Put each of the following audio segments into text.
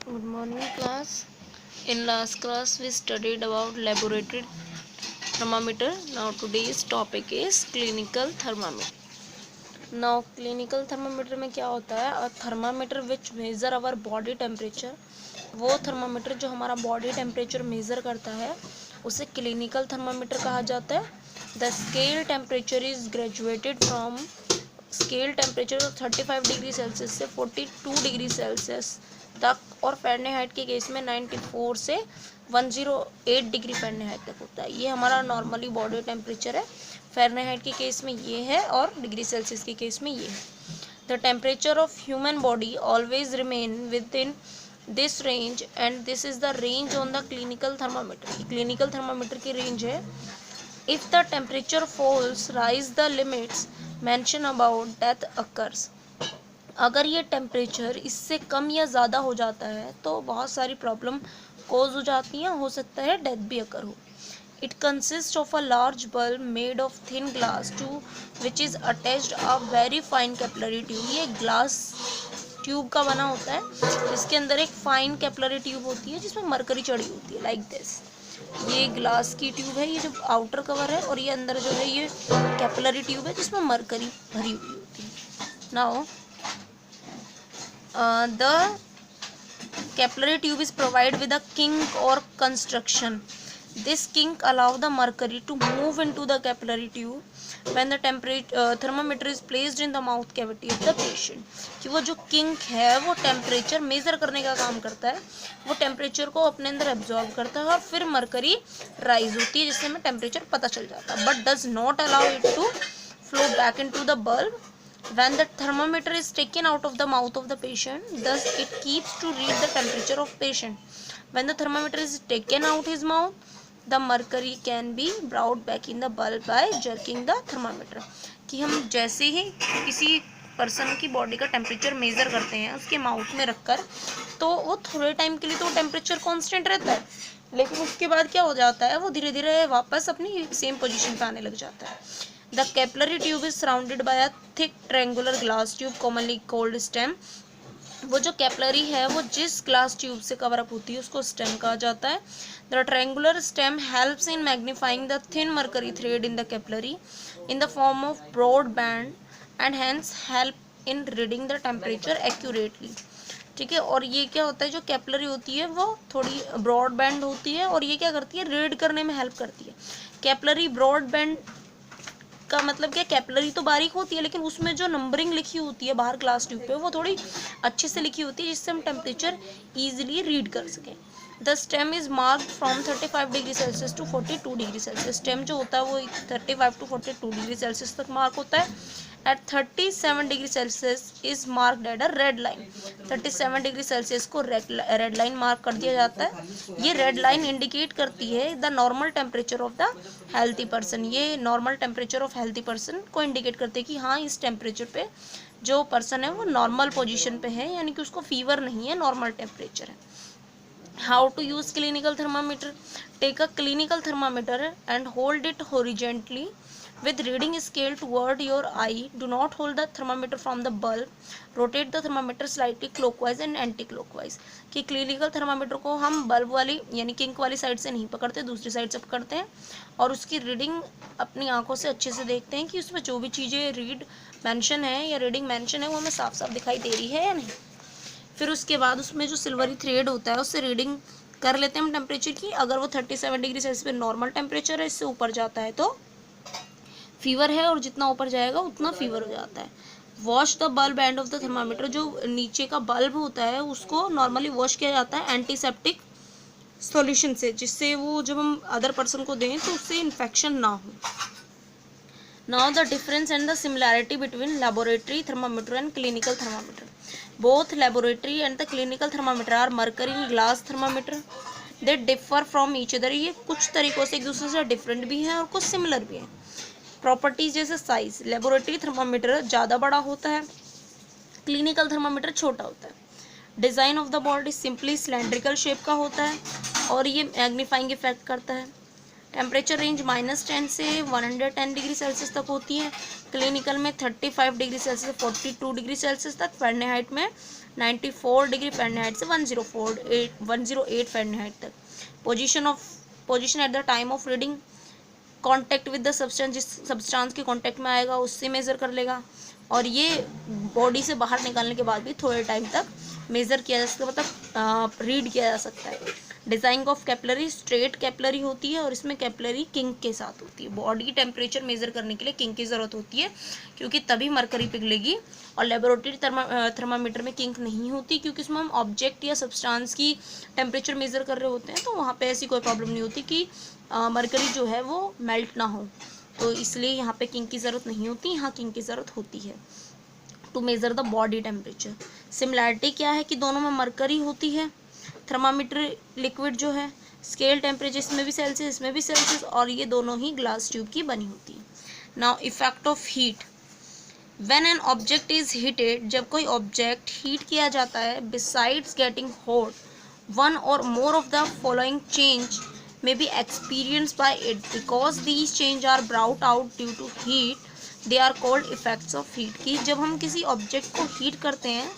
Good morning, class. In last class, we studied about laboratory thermometer. Now, today's topic is clinical thermometer. Now, clinical thermometer में क्या होता है? A thermometer which measure our body temperature. वो thermometer जो हमारा body temperature measure करता है उसे क्लिनिकल थर्मामीटर कहा जाता है. The scale temperature is graduated from scale temperature 35 degree Celsius से 42 डिग्री सेल्सियस तक, और फ़ारेनहाइट के केस में 94 से 108 डिग्री फ़ारेनहाइट तक होता है. ये हमारा नॉर्मली बॉडी टेम्परेचर है. फ़ारेनहाइट के केस में ये है और डिग्री सेल्सियस के केस में ये है. The temperature of human body always remain within this range and this is the range on the clinical thermometer. Clinical thermometer की रेंज है. If the temperature falls rise the limits mention about death occurs. अगर ये temperature इससे कम या ज़्यादा हो जाता है तो बहुत सारी प्रॉब्लम कोज हो जाती हैं, हो सकता है डेथ भी अकर हो. It consist of a large bulb made of thin glass to which is attached a very fine capillary tube. ये ग्लास ट्यूब का बना होता है. इसके अंदर एक फाइन कैपिलरी ट्यूब होती है जिसमें मरकरी चढ़ी होती है, लाइक दिस. ये ग्लास की ट्यूब है, ये जो आउटर कवर है, और ये अंदर जो है ये कैपिलरी ट्यूब है जिसमें मरकरी भरी हुई होती है. Now the capillary tube is provided with a kink or construction. This kink allow the mercury to move into the capillary tube when the thermometer is placed in the mouth cavity of the patient. कि वो जो kink है वो temperature measure करने का काम करता है. वो टेम्परेचर को अपने अंदर एब्जॉर्ब करता है और फिर मरकरी राइज होती है जिससे हमें टेम्परेचर पता चल जाता है, but does not allow it to flow back into the bulb when the thermometer is taken out of the mouth of the patient. Thus it keeps to read the temperature of patient. When the thermometer is taken out his mouth, the mercury can be brought back in the bulb by jerking the thermometer. कि हम जैसे ही किसी person की body का temperature measure करते हैं उसके mouth में रखकर, तो वो थोड़े टाइम के लिए तो टेम्परेचर कांस्टेंट रहता है, लेकिन उसके बाद क्या हो जाता है, वो धीरे धीरे वापस अपनी सेम पोजीशन पे आने लग जाता है. The capillary tube is surrounded by a thick triangular glass tube commonly called stem. वो जो कैपिलरी है वो जिस ग्लास ट्यूब से कवर अप होती है उसको स्टेम कहा जाता है. The triangular stem helps in magnifying the thin mercury thread in the capillary in the form of broad band and hence help in reading the temperature accurately. ठीक है. और ये क्या होता है, जो कैपिलरी होती है वो थोड़ी ब्रॉड बैंड होती है और ये क्या करती है, रीड करने में हेल्प करती है. कैपिलरी ब्रॉड बैंड का मतलब क्या, कैपिलरी तो बारीक होती है लेकिन उसमें जो नंबरिंग लिखी होती है बाहर ग्लास ट्यूब पे वो थोड़ी अच्छे से लिखी होती है जिससे हम टेम्परेचर ईजिली रीड कर सकें. The stem is marked from 35 degree celsius to 42 degree celsius. Stem जो होता है वो 35 टू 42 डिग्री सेल्सियस तक मार्क होता है. At 37 degree celsius is marked at a red line. 37 degree celsius को रेड लाइन मार्क कर दिया जाता है. ये रेड लाइन इंडिकेट करती है the normal temperature of the healthy person. ये normal temperature of healthy person को इंडिकेट करते हैं कि हाँ इस टेम्परेचर पे जो पर्सन है वो नॉर्मल पोजीशन पे है, यानी कि उसको फीवर नहीं है, नॉर्मल टेम्परेचर है. How to use clinical thermometer. Take a clinical thermometer and hold it horizontally with reading scale toward your eye. Do not hold the thermometer from the bulb. Rotate the thermometer slightly clockwise and anti-clockwise. कि clinical thermometer को हम bulb वाली यानी kink वाली side से नहीं पकड़ते, दूसरी साइड से पकड़ते हैं और उसकी रीडिंग अपनी आंखों से अच्छे से देखते हैं कि उसमें जो भी चीज़ें रीड मेंशन है या रीडिंग मेंशन है वो हमें साफ साफ दिखाई दे रही है या नहीं. फिर उसके बाद उसमें जो सिल्वरी थ्रेड होता है उससे रीडिंग कर लेते हैं हम टेम्परेचर की. अगर वो 37 डिग्री सेल्सियस पे नॉर्मल टेम्परेचर है, इससे ऊपर जाता है तो फीवर है और जितना ऊपर जाएगा उतना फीवर हो जाता है. Wash the bulb end of the thermometer. जो नीचे का बल्ब होता है उसको नॉर्मली वॉश किया जाता है एंटीसेप्टिक सॉल्यूशन से, जिससे वो जब हम अदर पर्सन को दें तो उससे इन्फेक्शन ना हो. Now the difference and the similarity between laboratory thermometer and clinical thermometer. Both laboratory and the clinical thermometer are mercury in glass thermometer. They differ from each other. ये कुछ तरीक़ों से एक दूसरे से डिफरेंट भी हैं और कुछ सिमिलर भी हैं. प्रॉपर्टीज जैसे साइज, लेबोरेटरी थर्मामीटर ज़्यादा बड़ा होता है, क्लिनिकल थर्मामीटर छोटा होता है. Design of the body simply cylindrical shape का होता है और ये मैग्नीफाइंग इफेक्ट करता है. टेम्परेचर रेंज -10 से 110 डिग्री सेल्सियस तक होती है. क्लिनिकल में 35 डिग्री सेल्सियस से 42 डिग्री सेल्सियस तक. फ़ारेनहाइट में 94 डिग्री फ़ारेनहाइट से 108 फ़ारेनहाइट तक। Position at the time of reading, contact with the substance, जिस सब्सटेंस के कांटेक्ट में आएगा उससे मेज़र कर लेगा। और ये बॉडी से बाहर निकालने के बाद भी थोड़े टाइम तक मेज़र किया जा सकता है, मतलब रीड किया जा सकता है। Design of capillary, straight capillary होती है और इसमें कैपिलरी किंग के साथ होती है। बॉडी टेम्परेचर मेज़र करने के लिए किंग की ज़रूरत होती है, क्योंकि तभी मरकरी पिघलेगी। और लेबोरेटरी थर्मामीटर में किंग नहीं होती, क्योंकि इसमें हम ऑब्जेक्ट या सब्सटेंस की टेम्परेचर मेज़र कर रहे होते हैं, तो वहाँ पे ऐसी कोई प्रॉब्लम नहीं होती कि मरकरी जो है वो मेल्ट ना हो, तो इसलिए यहाँ पे किंग की ज़रूरत नहीं होती, यहाँ किंग की ज़रूरत होती है to measure the body temperature. Similarity क्या है कि दोनों में मरकरी होती है। थर्मामीटर लिक्विड जो है, स्केल टेम्परेचर इसमें भी सेल्सियस, इसमें भी सेल्सियस, और ये दोनों ही ग्लास ट्यूब की बनी होती है। Now effect of heat. When an object is heated, जब कोई ऑब्जेक्ट हीट किया जाता है, बिसाइड्स गेटिंग हॉट, वन और more of the following change may be experienced by it. Because these change are brought out due to heat, they are called effects of heat. कि जब हम किसी object को heat करते हैं,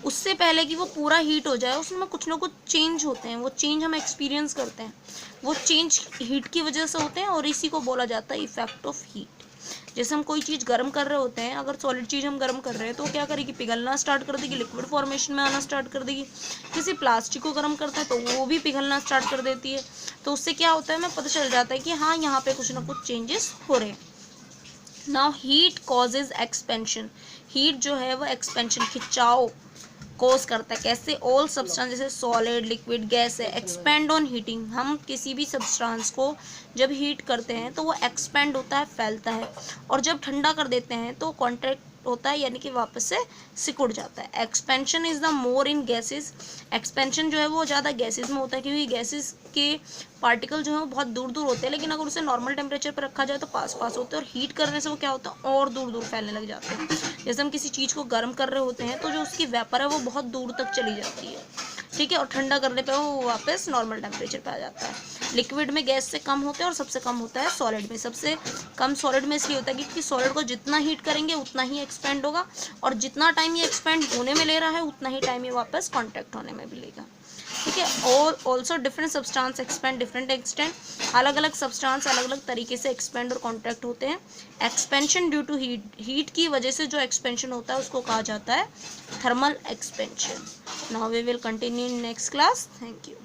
उससे पहले कि वो पूरा हीट हो जाए, उसमें कुछ ना कुछ चेंज होते हैं, वो चेंज हम एक्सपीरियंस करते हैं, वो चेंज हीट की वजह से होते हैं, और इसी को बोला जाता है इफेक्ट ऑफ हीट। जैसे हम कोई चीज़ गर्म कर रहे होते हैं, अगर सॉलिड चीज़ हम गर्म कर रहे हैं तो क्या करेगी, पिघलना स्टार्ट कर देगी, लिक्विड फॉर्मेशन में आना स्टार्ट कर देगी। किसी प्लास्टिक को गर्म करते हैं तो वो भी पिघलना स्टार्ट कर देती है, तो उससे क्या होता है, हमें पता चल जाता है कि हाँ यहाँ पे कुछ ना कुछ चेंजेस हो रहे हैं। Now heat causes expansion. Heat जो है वो एक्सपेंशन, खिंचाव कोज करता है। कैसे, ऑल सब्सटेंस जैसे सॉलिड, लिक्विड, गैस है, एक्सपेंड ऑन हीटिंग। हम किसी भी सब्सटेंस को जब हीट करते हैं तो वो एक्सपेंड होता है, फैलता है, और जब ठंडा कर देते हैं तो कॉन्ट्रैक्ट होता है, यानी कि वापस से सिकुड़ जाता है। Expansion is the more in gases. Expansion जो है वो ज़्यादा गैसेस में होता है, क्योंकि गैसेस के पार्टिकल जो है वो बहुत दूर दूर होते हैं, लेकिन अगर उसे नॉर्मल टेम्परेचर पर रखा जाए तो पास पास होते हैं, और हीट करने से वो क्या होता है, और दूर दूर फैलने लग जाते हैं। जैसे हम किसी चीज़ को गर्म कर रहे होते हैं तो जो उसकी वेपर है वो बहुत दूर तक चली जाती है, ठीक है, और ठंडा करने पे वो वापस नॉर्मल टेम्परेचर पे आ जाता है। लिक्विड में गैस से कम होते हैं, और सबसे कम होता है सॉलिड में। सबसे कम सॉलिड में इसलिए होता है क्योंकि सॉलिड को जितना हीट करेंगे उतना ही एक्सपेंड होगा, और जितना टाइम ये एक्सपेंड होने में ले रहा है उतना ही टाइम ये वापस कॉन्टैक्ट होने में भी लेगा, ठीक है। और also different substance expand different extent. अलग अलग सब्सटेंस अलग अलग तरीके से एक्सपेंड और कॉन्ट्रैक्ट होते हैं। Expansion due to heat, heat की वजह से जो एक्सपेंशन होता है उसको कहा जाता है thermal expansion. Now we will continue in next class. Thank you.